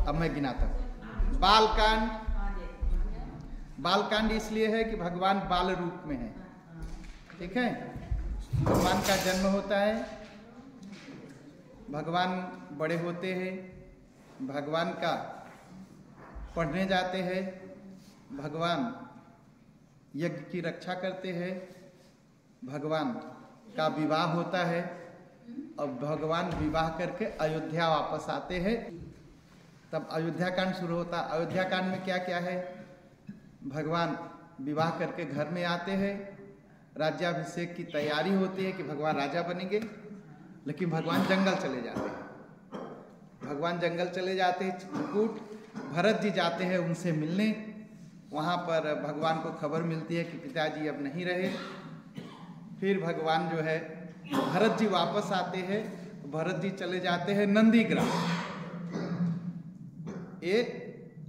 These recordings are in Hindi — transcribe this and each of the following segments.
अब मैं गिनाता हूँ। बालकांड, बालकांड इसलिए है कि भगवान बाल रूप में है, ठीक है। भगवान का जन्म होता है, भगवान बड़े होते हैं, भगवान का पढ़ने जाते हैं, भगवान यज्ञ की रक्षा करते हैं, भगवान का विवाह होता है और भगवान विवाह करके अयोध्या वापस आते हैं, तब अयोध्या कांड शुरू होता है। अयोध्या कांड में क्या क्या है? भगवान विवाह करके घर में आते हैं, राज्याभिषेक की तैयारी होती है कि भगवान राजा बनेंगे, लेकिन भगवान जंगल चले जाते हैं। भगवान जंगल चले जाते हैं, चित्रकूट, भरत जी जाते हैं उनसे मिलने। वहाँ पर भगवान को खबर मिलती है कि पिताजी अब नहीं रहे। फिर भगवान जो है, भरत जी वापस आते हैं, भरत जी चले जाते हैं नंदीग्राम। ये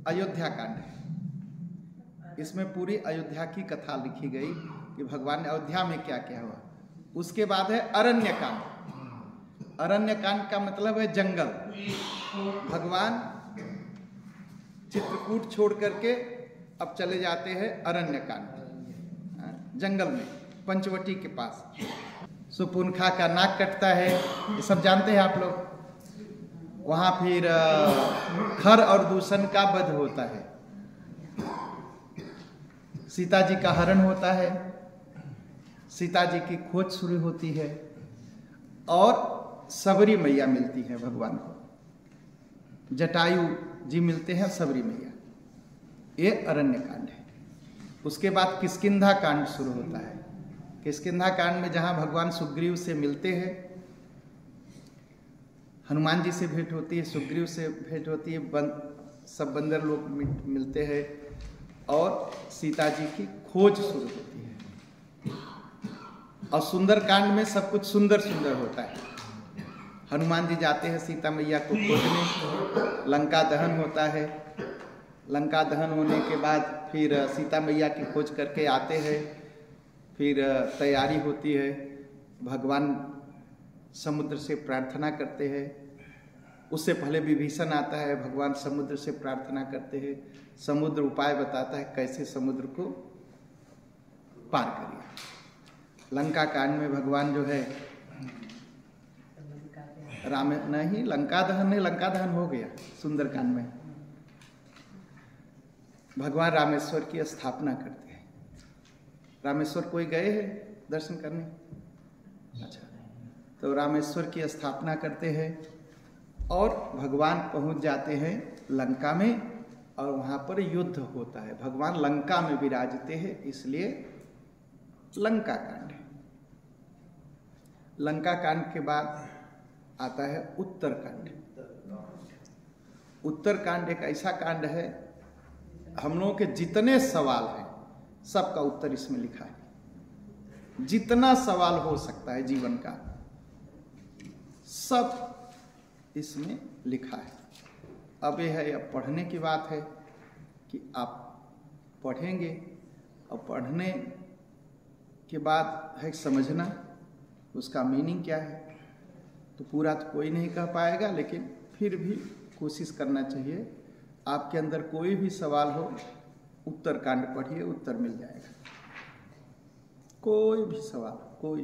अयोध्या कांड है। इसमें पूरी अयोध्या की कथा लिखी गई कि भगवान ने अयोध्या में क्या क्या हुआ। उसके बाद है अरण्य कांड। अरण्य कांड का मतलब है जंगल। भगवान चित्रकूट छोड़ करके अब चले जाते हैं अरण्य कांड, जंगल में, पंचवटी के पास। सुपुनखा का नाक कटता है, ये सब जानते हैं आप लोग। वहां फिर खर और दूषण का वध होता है, सीता जी का हरण होता है, सीता जी की खोज शुरू होती है और सबरी मैया मिलती है भगवान को। जटायु जी मिलते हैं सबरी मैया। ये अरण्य कांड है। उसके बाद किष्किंधा कांड शुरू होता है। किष्किंधा कांड में जहां भगवान सुग्रीव से मिलते हैं, हनुमान जी से भेंट होती है, सुग्रीव से भेंट होती है, सब बंदर लोग मिलते हैं और सीता जी की खोज शुरू होती है। और सुंदर कांड में सब कुछ सुंदर सुंदर होता है। हनुमान जी जाते हैं सीता मैया को खोजने, लंका दहन होता है। लंका दहन होने के बाद फिर सीता मैया की खोज करके आते हैं, फिर तैयारी होती है, भगवान समुद्र से प्रार्थना करते हैं। उससे पहले विभीषण आता है, भगवान समुद्र से प्रार्थना करते हैं। समुद्र उपाय बताता है कैसे समुद्र को पार करिए। लंका कांड में भगवान जो है राम नहीं, लंका दहन नहीं, लंका दहन हो गया सुंदर कांड में। भगवान रामेश्वर की स्थापना करते हैं। रामेश्वर कोई गए हैं दर्शन करने? अच्छा, तो रामेश्वर की स्थापना करते हैं और भगवान पहुंच जाते हैं लंका में और वहां पर युद्ध होता है। भगवान लंका में विराजते हैं, इसलिए लंका कांड है। लंका कांड के बाद आता है उत्तरकांड। उत्तरकांड एक ऐसा कांड है, हम लोगों के जितने सवाल हैं सबका उत्तर इसमें लिखा है। जितना सवाल हो सकता है जीवन का, सब इसमें लिखा है। अब यह है, अब पढ़ने की बात है कि आप पढ़ेंगे और पढ़ने के बाद है समझना उसका मीनिंग क्या है। तो पूरा तो कोई नहीं कह पाएगा, लेकिन फिर भी कोशिश करना चाहिए। आपके अंदर कोई भी सवाल हो, उत्तरकांड पढ़िए, उत्तर मिल जाएगा। कोई भी सवाल हो,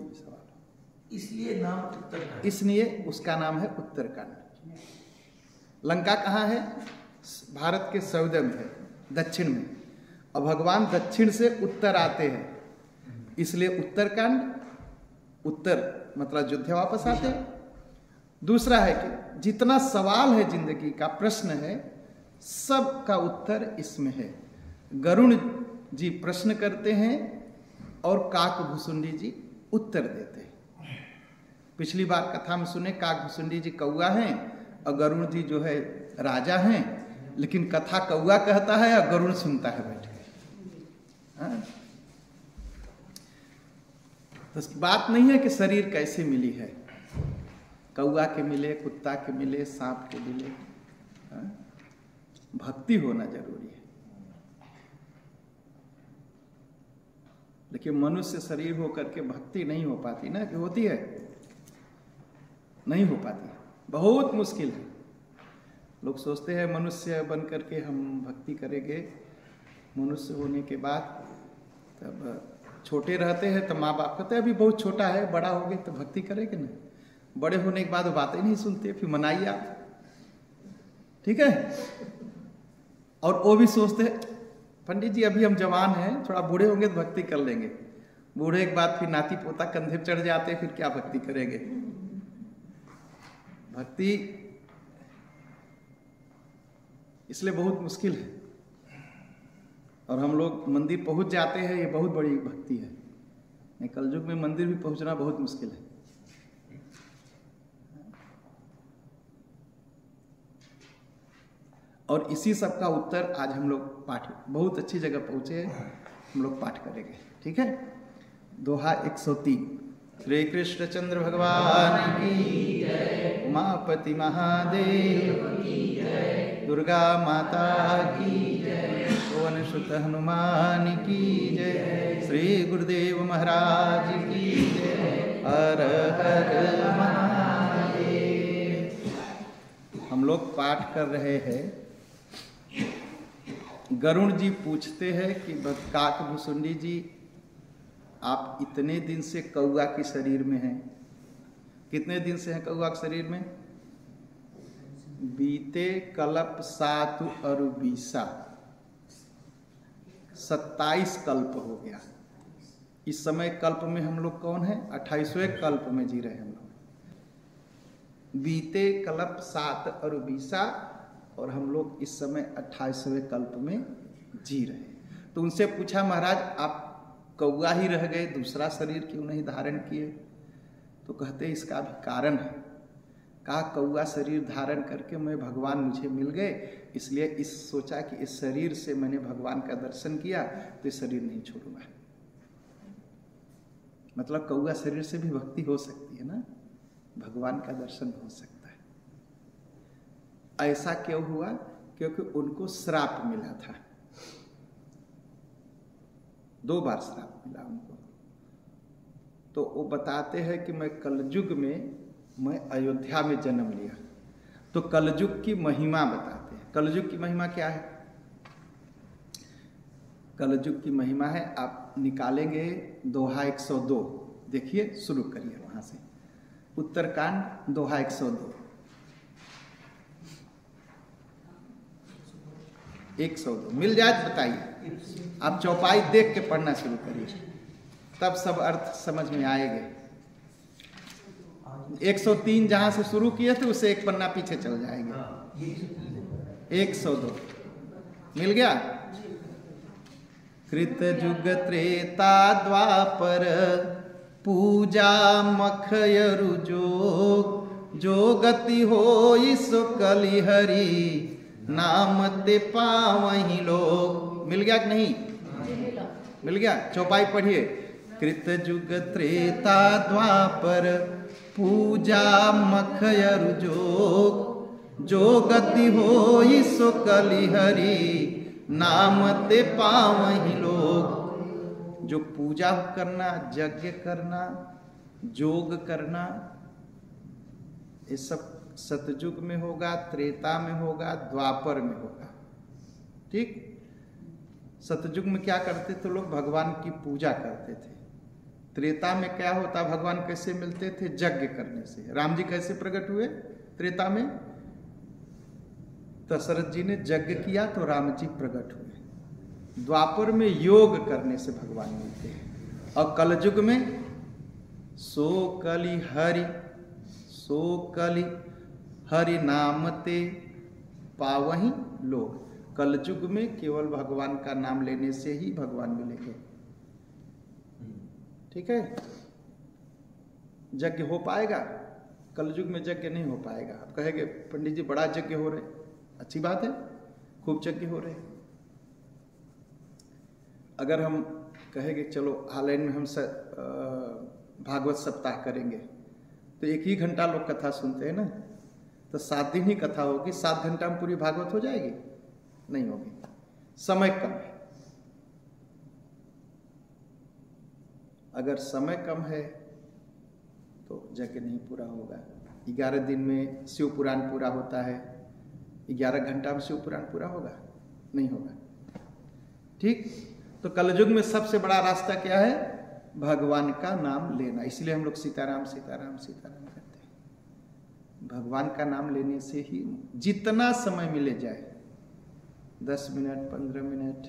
इसलिए नाम उत्तरकांड, इसलिए उसका नाम है उत्तरकांड। लंका कहाँ है? भारत के सौदे में है, दक्षिण में। और भगवान दक्षिण से उत्तर आते हैं, इसलिए उत्तरकांड। उत्तर मतलब अयोध्या वापस आते हैं। दूसरा है कि जितना सवाल है जिंदगी का, प्रश्न है, सब का उत्तर इसमें है। गरुण जी प्रश्न करते हैं और काकभुसुंडी जी उत्तर देते हैं। पिछली बार कथा में सुने, काकभुसुंडी जी कौआ हैं और गरुण जी जो है राजा हैं, लेकिन कथा कौआ कहता है और गरुण सुनता है बैठ के। तो बात नहीं है कि शरीर कैसे मिली है, कौआ के मिले, कुत्ता के मिले, सांप के मिले। भक्ति होना जरूरी है। लेकिन मनुष्य शरीर होकर के भक्ति नहीं हो पाती ना, कि होती है? नहीं हो पाती, बहुत मुश्किल है। लोग सोचते हैं मनुष्य बन करके हम भक्ति करेंगे, मनुष्य होने के बाद तब छोटे रहते हैं तो माँ बाप कहते हैं अभी बहुत छोटा है, बड़ा हो गए तो भक्ति करेंगे ना। बड़े होने के बाद वो बातें नहीं सुनते, फिर मनाइए आप, ठीक है। और वो भी सोचते हैं पंडित जी अभी हम जवान हैं, थोड़ा बूढ़े होंगे तो भक्ति कर लेंगे। बूढ़े के बाद फिर नाती पोता कंधे पर चढ़ जाते हैं, फिर क्या भक्ति करेंगे। भक्ति इसलिए बहुत मुश्किल है, और हम लोग मंदिर पहुंच जाते हैं, ये बहुत बड़ी भक्ति है। नहीं, कलयुग में मंदिर भी पहुंचना बहुत मुश्किल है। और इसी सब का उत्तर आज हम लोग पाठ, बहुत अच्छी जगह पहुंचे, हम लोग पाठ करेंगे, ठीक है। दोहा 103। श्री कृष्ण चंद्र भगवान की जय, उमापति महादेव की जय, दुर्गा माता की जय, पवन सुत हनुमान की जय, श्री गुरुदेव महाराज की जय, हर हर महादेव। हम लोग पाठ कर रहे हैं। गरुण जी पूछते हैं कि काकभुसुंडी जी, आप इतने दिन से कौआ के शरीर में हैं, कितने दिन से हैं कौआ के शरीर में? बीते कल्प 7 और 20, 27 कल्प हो गया। इस समय कल्प में हम लोग कौन है? 28वें कल्प में जी रहे हैं हम लोग। बीते कल्प 7 और 20, और हम लोग इस समय 28वें कल्प में जी रहे हैं। तो उनसे पूछा महाराज आप कौआ ही रह गए, दूसरा शरीर क्यों नहीं धारण किए? तो कहते इसका भी कारण है। कहा कौआ शरीर धारण करके मैं भगवान मुझे मिल गए, इसलिए इस सोचा कि इस शरीर से मैंने भगवान का दर्शन किया तो ये शरीर नहीं छोड़ूंगा। मतलब कौआ शरीर से भी भक्ति हो सकती है ना, भगवान का दर्शन हो सकता है। ऐसा क्यों हुआ? क्योंकि उनको श्राप मिला था, 2 बार श्राप मिला उनको। तो वो बताते हैं कि मैं कलयुग में, मैं अयोध्या में जन्म लिया। तो कलयुग की महिमा बताते हैं। कलयुग की महिमा क्या है? कलयुग की महिमा है, आप निकालेंगे दोहा 102, देखिए, शुरू करिए वहां से। उत्तरकांड दोहा 102, 102 मिल जाए तो बताइए। आप चौपाई देख के पढ़ना शुरू करिए, तब सब अर्थ समझ में आएंगे। 103 जहां से शुरू किए थे उससे एक पन्ना पीछे चल जाएंगे। 102 मिल गया। कृत युग त्रेता द्वापर, पूजा मखयरु जोग, जो गति हो सो कलिहरि, नाम ते पावहि लोग। मिल गया कि नहीं? मिल गया। चौपाई पढ़िए। कृत युग त्रेता द्वापर, पूजा मखयरु जोग, जो गति हो सो कलिहरि, नाम ते पावहि लोग। जो पूजा करना, यज्ञ करना, जोग करना, ये सब सतयुग में होगा, त्रेता में होगा, द्वापर में होगा। ठीक। सतयुग में क्या करते थे लोग? भगवान की पूजा करते थे। त्रेता में क्या होता? भगवान कैसे मिलते थे? यज्ञ करने से। राम जी कैसे प्रकट हुए त्रेता में? दशरथ जी ने यज्ञ किया तो राम जी प्रकट हुए। द्वापर में योग करने से भगवान मिलते हैं। और कलयुग में सो कलि हरि, सो कलि हरि नाम ते पावहि लोग। कलयुग में केवल भगवान का नाम लेने से ही भगवान मिलेंगे। ठीक है। यज्ञ हो पाएगा? कलयुग में यज्ञ नहीं हो पाएगा। आप कहेंगे पंडित जी बड़ा यज्ञ हो रहे, अच्छी बात है, खूब यज्ञ हो रहे। अगर हम कहेंगे चलो हालैंड में हम भागवत सप्ताह करेंगे, तो 1 ही घंटा लोग कथा सुनते हैं ना, तो 7 दिन ही कथा होगी। 7 घंटा में पूरी भागवत हो जाएगी? नहीं होगी, समय कम है। अगर समय कम है तो यज्ञ नहीं पूरा होगा। 11 दिन में शिव पुराण पूरा होता है, 11 घंटा में शिव पुराण पूरा होगा? नहीं होगा। ठीक, तो कलयुग में सबसे बड़ा रास्ता क्या है? भगवान का नाम लेना। इसलिए हम लोग सीताराम सीताराम सीताराम कहते हैं। भगवान का नाम लेने से ही जितना समय मिले जाए, 10 मिनट 15 मिनट,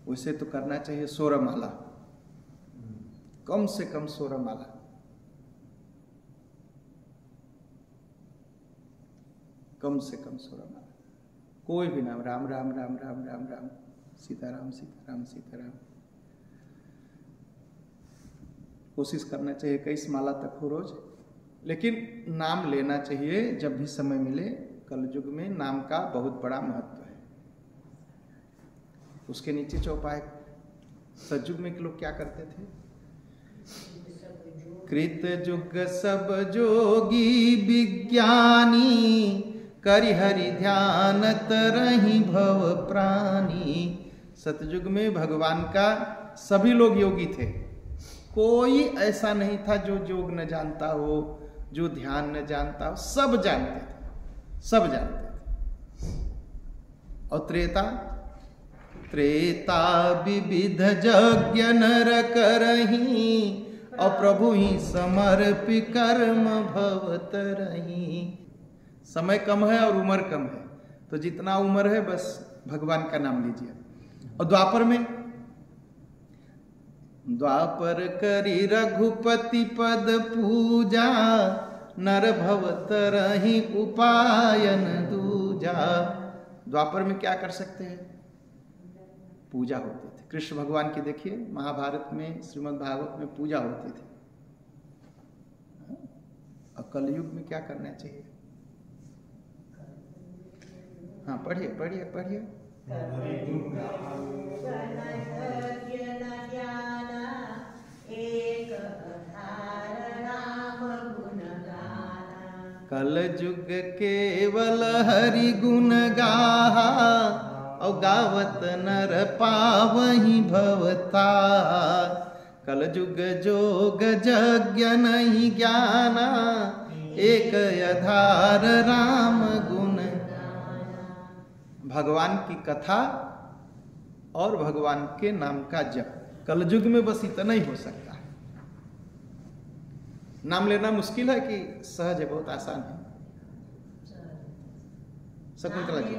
वैसे तो करना चाहिए 16 माला, कम से कम 16 माला। कम से कम 16 माला। कोई भी नाम, राम राम राम राम राम राम, सीताराम सीताराम सीताराम, कोशिश करना चाहिए 21 माला तक हो रोज। लेकिन नाम लेना चाहिए जब भी समय मिले। कलयुग में नाम का बहुत बड़ा महत्व है। उसके नीचे चौपाई। सतयुग में लोग क्या करते थे? कृत युग सब जोगी विज्ञानी, करि हरि ध्यान तरहि भव प्राणी। सतयुग में भगवान का सभी लोग योगी थे। कोई ऐसा नहीं था जो योग न जानता हो, जो ध्यान न जानता हो। सब जानते थे, सब जानते थे। और त्रेता विविध यज्ञ नर करही, और प्रभु ही समर्पि कर्म भवत रही। समय कम है और उम्र कम है, तो जितना उम्र है बस भगवान का नाम लीजिए। और द्वापर करी रघुपति पद पूजा, नर भवत रही उपायन दूजा। द्वापर में क्या कर सकते हैं? पूजा होती थी। कृष्ण भगवान की देखिए महाभारत में, श्रीमद् भागवत में पूजा होती थी। और कलयुग में क्या करना चाहिए? हाँ, पढ़िए पढ़िए पढ़िए। कलयुग केवल हरि गुण गाहा, और गावत नर पावहि भवता। कलयुग जोग यज्ञ नहीं ज्ञाना, एक आधार राम गुण। भगवान की कथा और भगवान के नाम का जप कलयुग में बस इतना ही हो सकता है। नाम लेना मुश्किल है कि सहज है? बहुत आसान है। शकुंतला जी,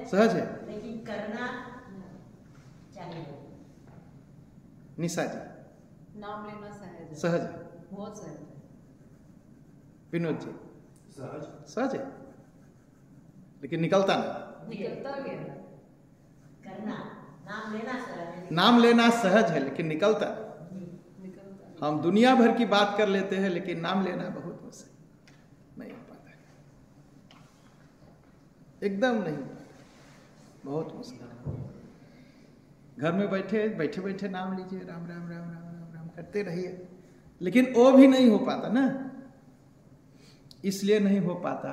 सहज है, लेकिन करना चाहिए। निशा जी, नाम लेना सहज है, सहज है, बहुत सहज है। विनोद जी, सहज सहज है, लेकिन निकलता नहीं। निकलता गया। करना, नाम लेना सहज है। नाम लेना सहज है, लेकिन निकलता निकलता हम दुनिया भर की बात कर लेते हैं, लेकिन नाम लेना बहुत मुश्किल, नहीं हो पाता है, एकदम नहीं, बहुत मुश्किल। घर में बैठे बैठे बैठे नाम लीजिए, राम राम राम राम राम राम करते रहिए, लेकिन वो भी नहीं हो पाता ना। इसलिए नहीं हो पाता,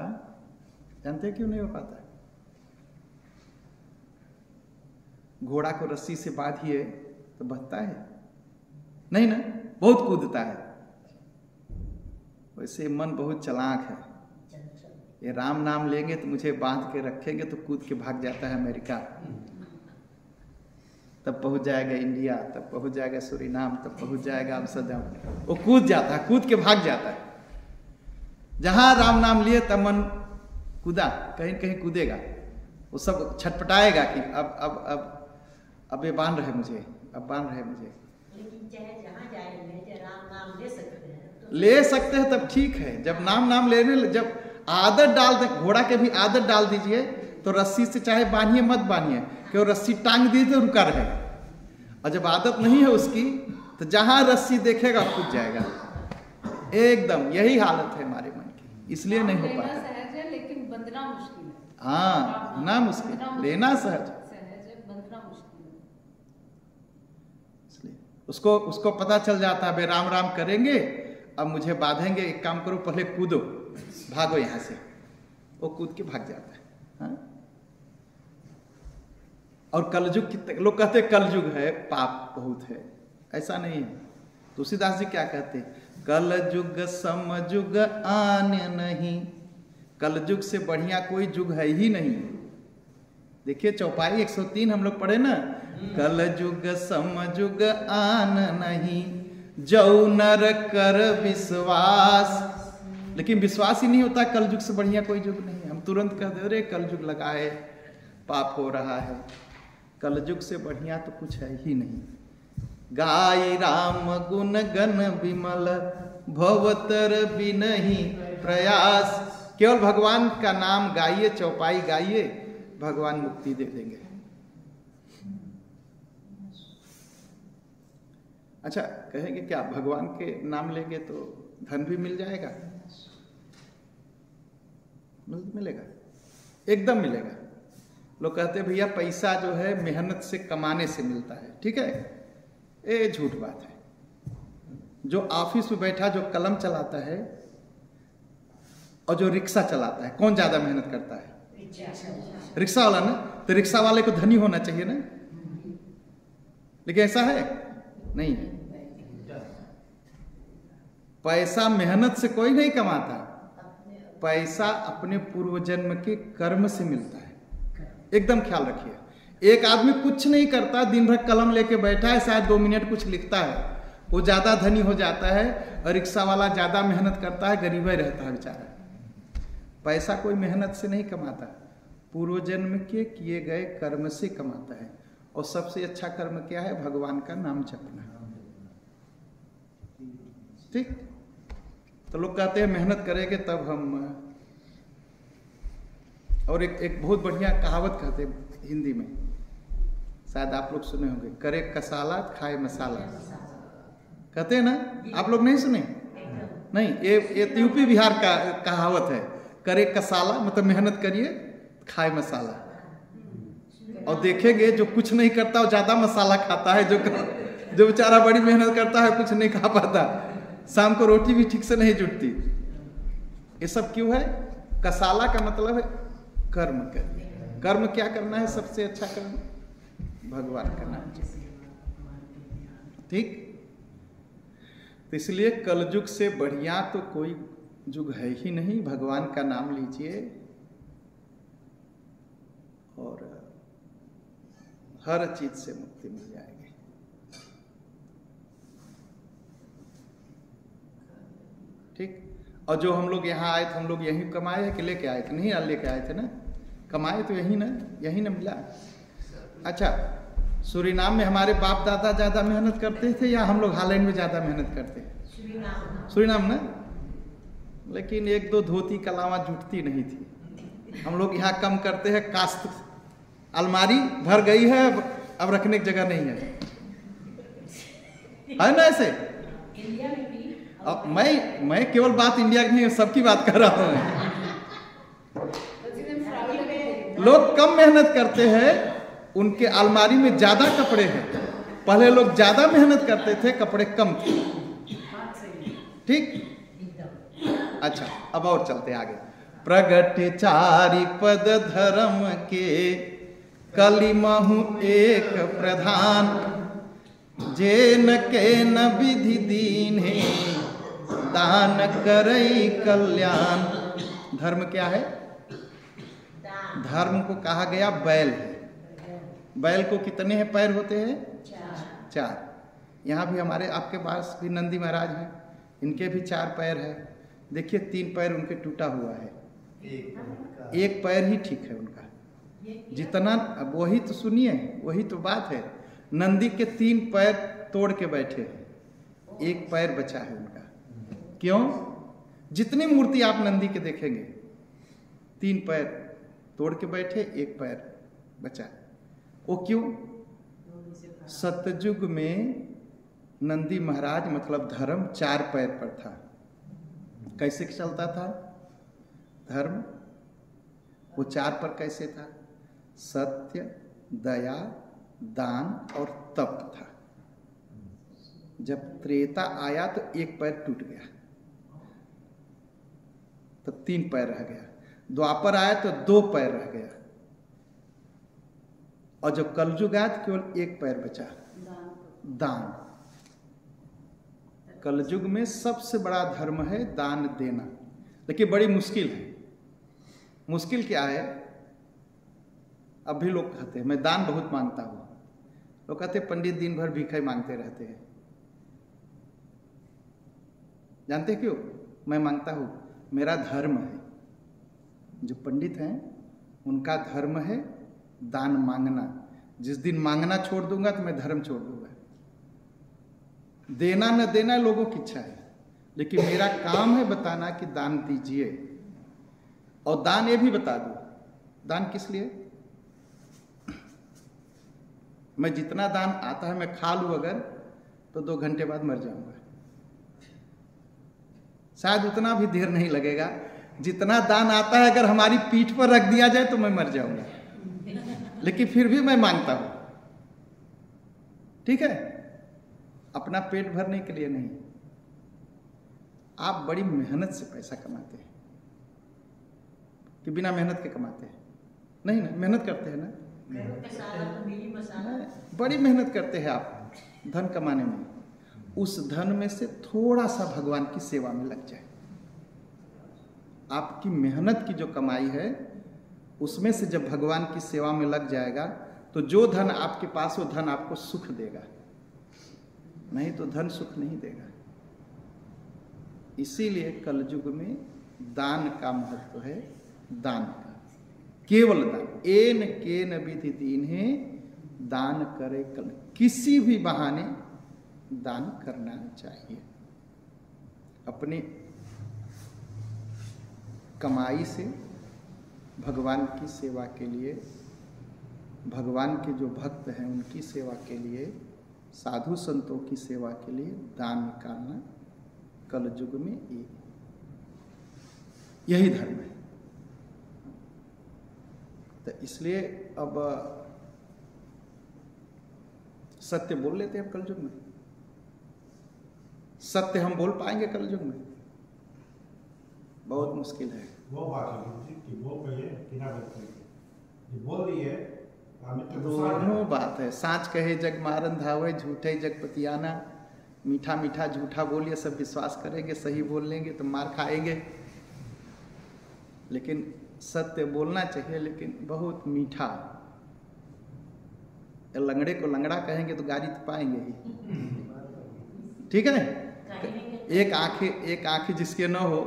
जानते हैं क्यों नहीं हो पाता? घोड़ा को रस्सी से बांधिए तो बहता है नहीं ना, बहुत कूदता है। वैसे मन बहुत चालाक है। ये राम नाम लेंगे तो मुझे बांध के रखेंगे तो कूद के भाग जाता है अमेरिका, तब पहुंच जाएगा इंडिया, तब पहुंच जाएगा सूरीनाम, तब पहुंच जाएगा अम्स्टरडैम। वो कूद जाता है, कूद के भाग जाता है। जहां राम नाम लिए तब मन कूदा, कहीं कहीं कूदेगा, वो सब छटपटाएगा कि अब ये बांध रहे मुझे, अब बांध रहे मुझे। लेकिन चाहे जहाँ जाएंगे राम नाम ले सकते हैं तो ले सकते हैं तब ठीक है। जब नाम लेने, जब आदत डाल दे, घोड़ा के भी आदत डाल दीजिए तो रस्सी से चाहे बांधिए मत बांधिए, कि वो रस्सी टांग दी तो रुका रहे। और जब आदत नहीं है उसकी तो जहां रस्सी देखेगा कूद जाएगा। एकदम यही हालत है हमारे मन की, इसलिए नहीं हो पाता। सहज है लेकिन बंधना मुश्किल है। हाँ, ना मुश्किल, लेना सहज, बंधना मुश्किल है। इसलिए उसको पता चल जाता है, भाई राम राम करेंगे, अब मुझे बांधेंगे, एक काम करो पहले कूदो, भागो यहां से, वो कूद के भाग जाता है। हाँ? और कलयुग कितने लोग कहते हैं कलयुग है, पाप बहुत है, ऐसा नहीं है। तुलसीदास जी क्या कहते हैं? कलयुग समयुग आन नहीं, कलयुग से बढ़िया कोई युग है ही नहीं। देखिए चौपाई 103 हम लोग पढ़े ना, कलयुग समयुग आन नहीं, जौ नर कर विश्वास। लेकिन विश्वास ही नहीं होता, कलयुग से बढ़िया कोई युग नहीं। हम तुरंत कह दे रे कलयुग लगा है, पाप हो रहा है। कलयुग से बढ़िया तो कुछ है ही नहीं। गाय राम गुण गण विमल, भवतर बिनहि प्रयास। केवल भगवान का नाम गाइए, चौपाई गाइए, भगवान मुक्ति दे देंगे। अच्छा कहेंगे क्या भगवान के नाम लेंगे तो धन भी मिल जाएगा? मिलेगा, एकदम मिलेगा। लोग कहते हैं भैया पैसा जो है मेहनत से कमाने से मिलता है। ठीक है, ये झूठ बात है। जो ऑफिस में बैठा जो कलम चलाता है और जो रिक्शा चलाता है, कौन ज्यादा मेहनत करता है? रिक्शा वाला ना। तो रिक्शा वाले को धनी होना चाहिए ना, लेकिन ऐसा है नहीं। पैसा मेहनत से कोई नहीं कमाता, पैसा अपने पूर्व जन्म के कर्म से मिलता है। एकदम ख्याल रखिए। एक आदमी कुछ नहीं करता, दिन भर कलम लेके बैठा है, शायद 2 मिनट कुछ लिखता है, वो ज्यादा धनी हो जाता है। और रिक्शा वाला ज्यादा मेहनत करता है, गरीब ही रहता है बेचारा। पैसा कोई मेहनत से नहीं कमाता, पूर्व जन्म के किए गए कर्म से कमाता है। और सबसे अच्छा कर्म क्या है? भगवान का नाम जपना। ठीक। तो लोग कहते हैं मेहनत करेंगे तब हम। और एक बहुत बढ़िया कहावत कहते हैं हिंदी में, शायद आप लोग सुने होंगे, करे कसाला खाए मसाला। कहते हैं ना, आप लोग नहीं सुने? नहीं, ये यूपी बिहार का कहावत है। करे कसाला मतलब मेहनत करिए, खाए मसाला। और देखेंगे जो कुछ नहीं करता वो ज्यादा मसाला खाता है, जो बेचारा बड़ी मेहनत करता है कुछ नहीं खा पाता, शाम को रोटी भी ठीक से नहीं जुटती। ये सब क्यों है? कसाला का मतलब है कर्म करिए। कर्म क्या करना है? सबसे अच्छा कर्म भगवान का नाम। ठीक। तो इसलिए कलयुग से बढ़िया तो कोई युग है ही नहीं। भगवान का नाम लीजिए और हर चीज से मुक्ति मिल जाएगी। ठीक। और जो हम लोग यहाँ आए थे, हम लोग यहीं कमाए हैं कि लेके आए थे? नहीं लेके आए थे ना, कमाए तो यहीं ना मिला। अच्छा, सूरीनाम में हमारे बाप दादा ज्यादा मेहनत करते थे या हम लोग हालैंड में ज्यादा मेहनत करते? सूरीनाम ना। लेकिन 1-2 धोती के अलावा जुटती नहीं थी। हम लोग यहाँ कम करते हैं, कास्त अलमारी भर गई है, अब रखने की जगह नहीं है ना ऐसे? इंडिया में भी अब मैं केवल बात इंडिया की नहीं, सबकी बात कर रहा हूँ। लोग कम मेहनत करते हैं, उनके अलमारी में ज्यादा कपड़े हैं। पहले लोग ज्यादा मेहनत करते थे, कपड़े कम थे। ठीक। अच्छा, अब और चलते आगे। प्रगट चारि पद धर्म के, कलिमहु एक प्रधान, जेन के न विधि दीन्हे, दान करई कल्याण। धर्म क्या है? धर्म को कहा गया बैल है। बैल को कितने हैं पैर होते हैं? 4। यहाँ भी हमारे आपके पास भी नंदी महाराज हैं, इनके भी 4 पैर है। देखिए 3 पैर उनके टूटा हुआ है, एक पैर ही ठीक है उनका। जितना, अब वही तो सुनिए, वही तो बात है। नंदी के 3 पैर तोड़ के बैठे हैं, एक पैर बचा है उनका। क्यों? जितनी मूर्ति आप नंदी के देखेंगे, 3 पैर तोड़ के बैठे, एक पैर बचा। वो क्यों? सतयुग में नंदी महाराज मतलब धर्म 4 पैर पर था। कैसे चलता था धर्म? वो 4 पर कैसे था? सत्य, दया, दान और तप था। जब त्रेता आया तो एक पैर टूट गया, तो 3 पैर रह गया। द्वापर आया तो 2 पैर रह गया, और जब कलयुग आया तो केवल 1 पैर बचा, दान। कलयुग में सबसे बड़ा धर्म है दान देना, लेकिन बड़ी मुश्किल है। मुश्किल क्या है, अब भी लोग कहते हैं मैं दान बहुत मांगता हूँ। लोग कहते हैं पंडित दिन भर भीखे मांगते रहते हैं। जानते क्यों मैं मांगता हूँ? मेरा धर्म है। जो पंडित हैं उनका धर्म है दान मांगना। जिस दिन मांगना छोड़ दूंगा तो मैं धर्म छोड़ दूंगा। देना न देना लोगों की इच्छा है, लेकिन मेरा काम है बताना कि दान दीजिए। और दान ये भी बता दो, दान किस लिए? मैं जितना दान आता है मैं खा लूं अगर, तो 2 घंटे बाद मर जाऊंगा। शायद उतना भी देर नहीं लगेगा। जितना दान आता है अगर हमारी पीठ पर रख दिया जाए तो मैं मर जाऊंगा, लेकिन फिर भी मैं मांगता हूं। ठीक है, अपना पेट भरने के लिए नहीं। आप बड़ी मेहनत से पैसा कमाते हैं कि बिना मेहनत के कमाते हैं? नहीं ना, मेहनत करते हैं ना। बड़ी मेहनत करते हैं आप धन कमाने में। उस धन में से थोड़ा सा भगवान की सेवा में लग जाए। आपकी मेहनत की जो कमाई है उसमें से जब भगवान की सेवा में लग जाएगा तो जो धन आपके पास वो धन आपको सुख देगा, नहीं तो धन सुख नहीं देगा। इसीलिए कलयुग में दान का महत्व है। दान का, केवल दान, एन केन विधि दीन है, दान करे कल। किसी भी बहाने दान करना चाहिए। अपनी कमाई से भगवान की सेवा के लिए, भगवान के जो भक्त हैं उनकी सेवा के लिए, साधु संतों की सेवा के लिए दान निकालना कलयुग में यही धर्म है। तो इसलिए अब सत्य बोल लेते हैं अब कलयुग में। सत्य हम बोल पाएंगे कलयुग में? बहुत मुश्किल है। वो बात है कि वो कहिए कि ना बोल दिए दोनों बात है। साँच कहे जग मारन धावे, झूठे जग पतियाना। मीठा मीठा झूठा बोलिए, सब विश्वास करेंगे, सही बोल लेंगे तो मार खाएंगे। लेकिन सत्य बोलना चाहिए, लेकिन बहुत मीठा। लंगड़े को लंगड़ा कहेंगे तो गाली तो पाएंगे ही। ठीक है ना। एक आंख जिसके न हो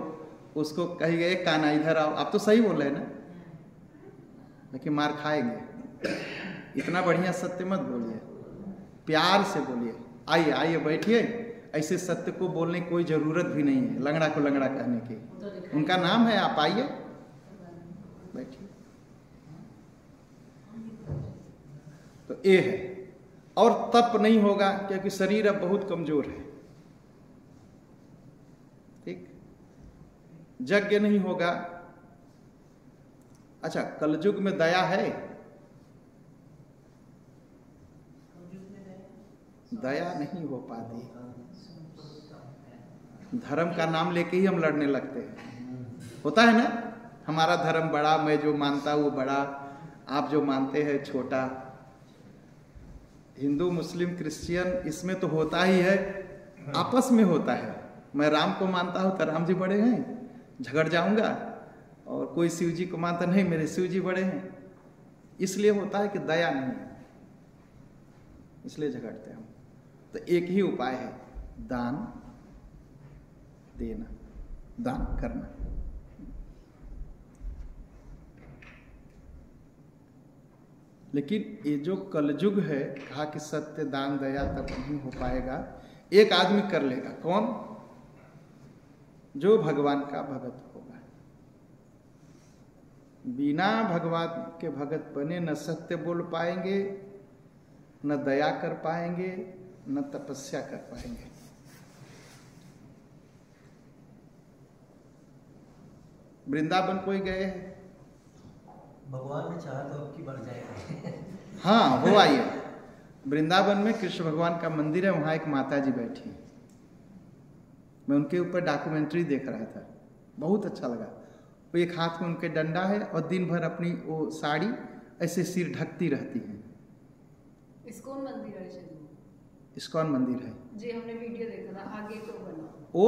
उसको कहिए एक काना इधर आओ। आप तो सही बोल रहे हैं ना, लेकिन मार खाएंगे। इतना बढ़िया सत्य मत बोलिए, प्यार से बोलिए। आइए आइए बैठिए। ऐसे सत्य को बोलने की कोई जरूरत भी नहीं है लंगड़ा को लंगड़ा कहने की। उनका नाम है, आप आइए बैठिए। तो ये है। और तप नहीं होगा क्योंकि शरीर अब बहुत कमजोर है। ठीक, यज्ञ नहीं होगा। अच्छा, कलयुग में दया है? दया नहीं हो पाती। धर्म का नाम लेके ही हम लड़ने लगते हैं। होता है ना, हमारा धर्म बड़ा, मैं जो मानता हूँ वो बड़ा, आप जो मानते हैं छोटा। हिंदू मुस्लिम क्रिश्चियन इसमें तो होता ही है, आपस में होता है। मैं राम को मानता हूँ तो राम जी बड़े हैं, झगड़ जाऊंगा। और कोई शिव जी को मानता, नहीं मेरे शिव जी बड़े हैं। इसलिए होता है कि दया नहीं, इसलिए झगड़ते हैं हम। तो एक ही उपाय है, दान देना, दान करना। लेकिन ये जो कलयुग है, कहा कि सत्य दान दया तब नहीं हो पाएगा। एक आदमी कर लेगा। कौन? जो भगवान का भगत होगा। बिना भगवान के भगत बने न सत्य बोल पाएंगे, न दया कर पाएंगे, न तपस्या कर पाएंगे। वृंदावन कोई गए हैं? भगवान ने चाहा तो अब की बढ़ जाएगा। हाँ, हो आइए। वृंदावन में कृष्ण भगवान का मंदिर है, वहां एक माता जी बैठी है। मैं उनके ऊपर डॉक्यूमेंट्री देख रहा था, बहुत अच्छा लगा। वो एक हाथ में उनके डंडा है और दिन भर अपनी वो साड़ी ऐसे सिर ढकती रहती है। इस्कॉन मंदिर है। इस्कॉन मंदिर है जी, हमने वीडियो देखा था, आगे को बना। वो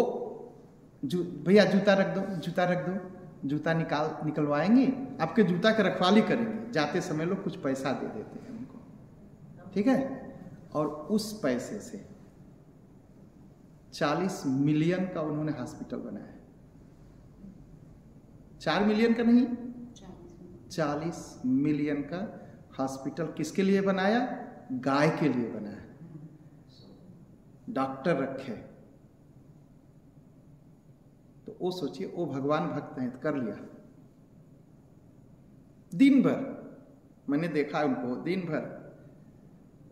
भैया जूता रख दो, जूता रख दो, जूता निकलवाएंगे, आपके जूता की रखवाली करेंगे, जाते समय लोग कुछ पैसा दे देते हैं उनको, ठीक है। और उस पैसे से 40 मिलियन का उन्होंने हॉस्पिटल बनाया। 4 मिलियन का नहीं, 40 मिलियन का हॉस्पिटल किसके लिए बनाया? गाय के लिए बनाया। डॉक्टर रखे, तो वो सोचिए, वो भगवान भक्त हैं, कर लिया। दिन भर मैंने देखा उनको, दिन भर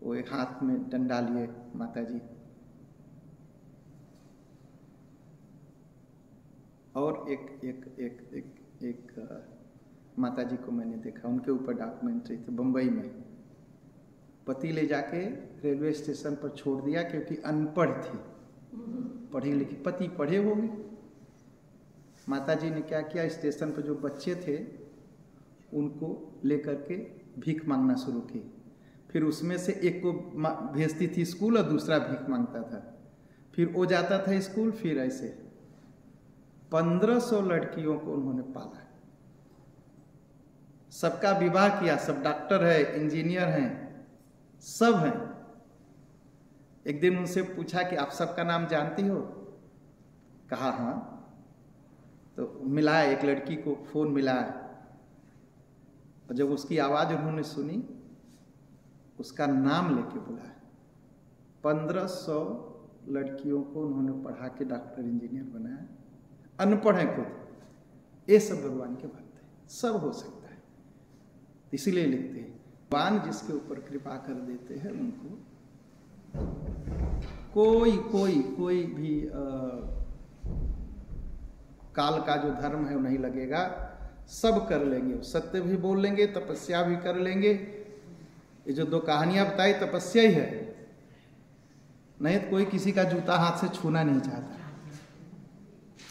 वो एक हाथ में डंडा लिए माता जी, और एक माता जी को मैंने देखा, उनके ऊपर डॉक्यूमेंट्री थी बम्बई में। पति ले जाके रेलवे स्टेशन पर छोड़ दिया क्योंकि अनपढ़ थी, पढ़ी लिखी, पति पढ़े होंगे। माता जी ने क्या किया, स्टेशन पर जो बच्चे थे उनको लेकर के भीख मांगना शुरू की। फिर उसमें से एक को भेजती थी स्कूल और दूसरा भीख मांगता था, फिर वो जाता था स्कूल। फिर ऐसे 1500 लड़कियों को उन्होंने पाला, सबका विवाह किया, सब डॉक्टर है, इंजीनियर हैं, सब हैं। एक दिन उनसे पूछा कि आप सबका नाम जानती हो? कहा हाँ। तो मिलाया, एक लड़की को फोन मिलाया, और जब उसकी आवाज उन्होंने सुनी, उसका नाम लेके बुलाया। 1500 लड़कियों को उन्होंने पढ़ा के डॉक्टर इंजीनियर बनाया, अनपढ़ है खुद। ये सब भगवान के भक्त हैं, सब हो सकता है। इसीलिए लिखते हैं, भगवान जिसके ऊपर कृपा कर देते हैं उनको कोई भी काल का जो धर्म है वो नहीं लगेगा, सब कर लेंगे। सत्य भी बोल लेंगे, तपस्या भी कर लेंगे। ये जो 2 कहानियां बताई, तपस्या ही है, नहीं तो कोई किसी का जूता हाथ से छूना नहीं चाहता।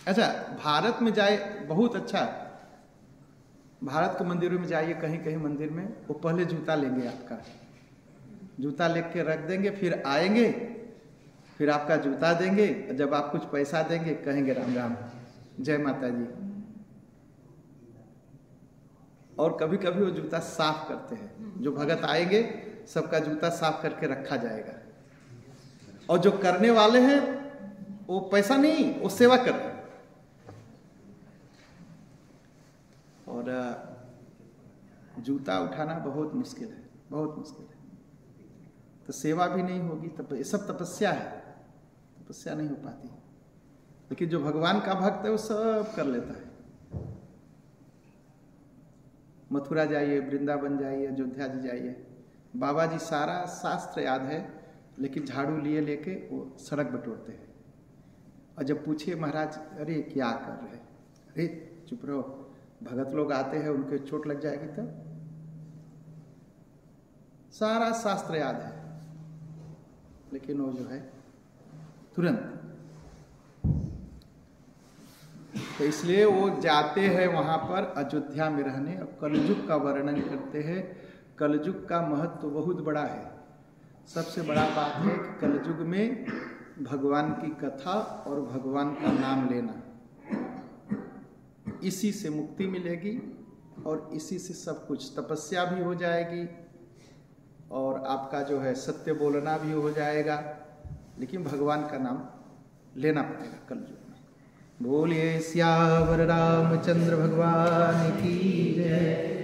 अच्छा, भारत में जाए, बहुत अच्छा, भारत के मंदिरों में जाइए, कहीं कहीं मंदिर में वो पहले जूता लेंगे, आपका जूता लेके रख देंगे, फिर आएंगे, फिर आपका जूता देंगे। जब आप कुछ पैसा देंगे, कहेंगे राम राम, जय माता जी। और कभी कभी वो जूता साफ करते हैं, जो भगत आएंगे सबका जूता साफ करके रखा जाएगा। और जो करने वाले हैं वो पैसा नहीं, वो सेवा कर रहे हैं। और जूता उठाना बहुत मुश्किल है, बहुत मुश्किल है। तो सेवा भी नहीं होगी, तब ये सब तपस्या है, तपस्या नहीं हो पाती। लेकिन जो भगवान का भक्त है वो सब कर लेता है। मथुरा जाइए, वृंदावन जाइए, अयोध्या जी जाइए, बाबा जी सारा शास्त्र याद है, लेकिन झाड़ू लिए लेके वो सड़क बटोरते हैं। और जब पूछिए महाराज, अरे क्या कर रहे, अरे चुप रहो, भगत लोग आते हैं, उनके चोट लग जाएगी तब। सारा शास्त्र याद है, लेकिन वो जो है तुरंत। तो इसलिए वो जाते हैं वहां पर अयोध्या में रहने, और कलयुग का वर्णन करते हैं। कलयुग का महत्व तो बहुत बड़ा है। सबसे बड़ा बात है कि कलयुग में भगवान की कथा और भगवान का नाम लेना, इसी से मुक्ति मिलेगी, और इसी से सब कुछ, तपस्या भी हो जाएगी, और आपका जो है सत्य बोलना भी हो जाएगा। लेकिन भगवान का नाम लेना पड़ेगा कलयुग में। बोलिए सियावर रामचंद्र भगवान की जय।